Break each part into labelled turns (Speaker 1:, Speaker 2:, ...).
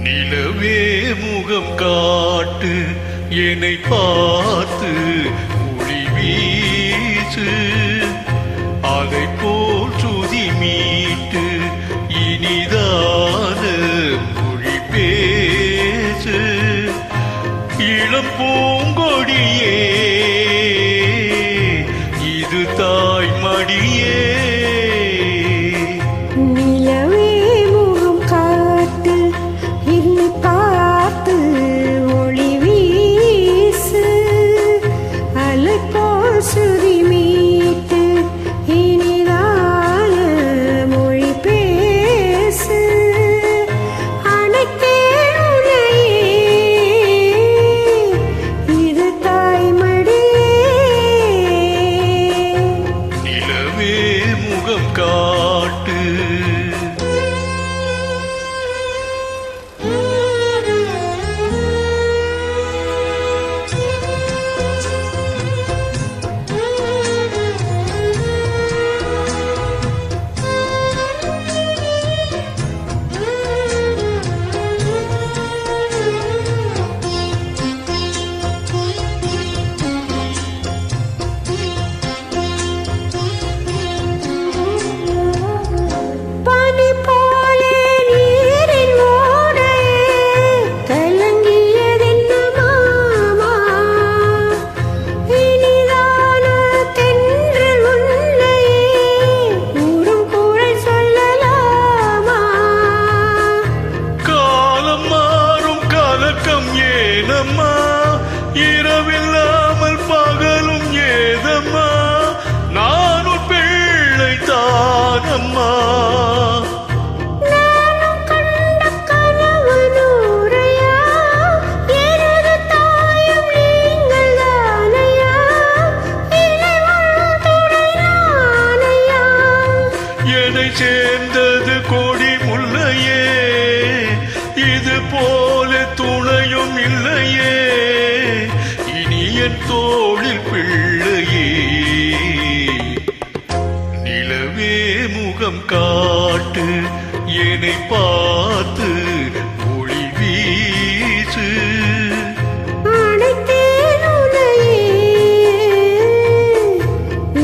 Speaker 1: நிலவே முகம் காட்டு என்னை பார்த்து ஒளி வீசு அதை போல் சுதி மீட்டு இனிதான மொழி பேசு இளம் பூங்கொடியே இது தாய் மடியே காட்டு இரவில்லாமல் பகலும் ஏதம்மா நான் ஒரு பிள்ளை தானம்மா
Speaker 2: நானும் கண்ட கனவு நூறையா எனது தாயும் நீங்கள் தானையா இறைவன் துணை நானையா
Speaker 1: என்னை சேர்ந்தது கொடி முல்லையே இது போல துணையும் இல்லையே என் தோளில் பிள்ளையே நிலவே முகம் காட்டு என்னை பார்த்து ஒளி வீசு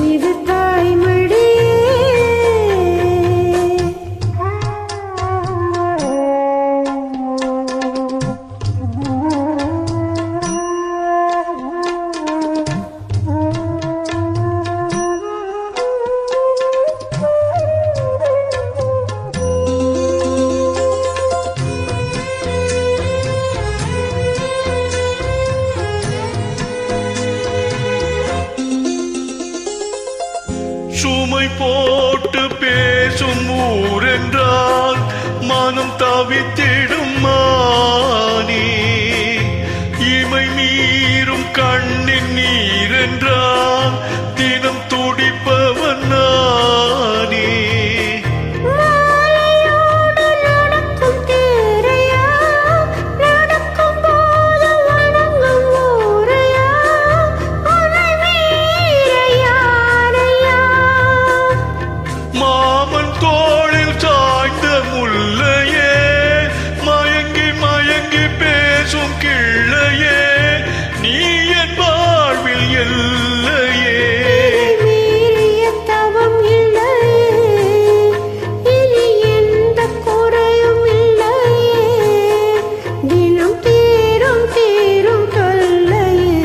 Speaker 2: இது தாய்மடி
Speaker 1: சுமை போட்டு பேசும் ஊரென்றால் மனம் தவித்திடும் மானே இமை மீறும் கண்ணின் நீரென்றால் தினம் துடிப்பவன் நானே தோளில் சாய்ந்த முல்லையே மயங்கி மயங்கி பேசும் கிள்ளையே நீ என் வாழ்வில் எல்லையே
Speaker 2: மீறிய தவம் இல்லையே இனி எந்த குறையும் இல்லையே தினம் தீரும் தீரும் தொல்லையே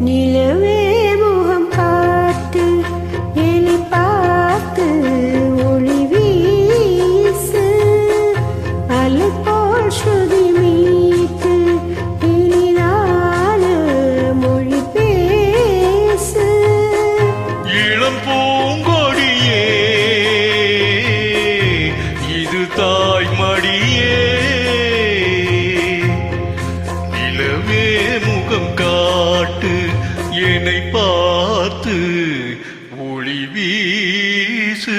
Speaker 2: நிலவே முகம் காட்டு என்னை பார்த்து ஒளி வீசு அலை போல் ஸ்ருதி மீட்டு இனிதான மொழி பேசு
Speaker 1: இளம் பூங்கொடியே இது தாய் மடியே நிலவே முகம் காட்டு என்னை பார்த்து ஒளி வீசு.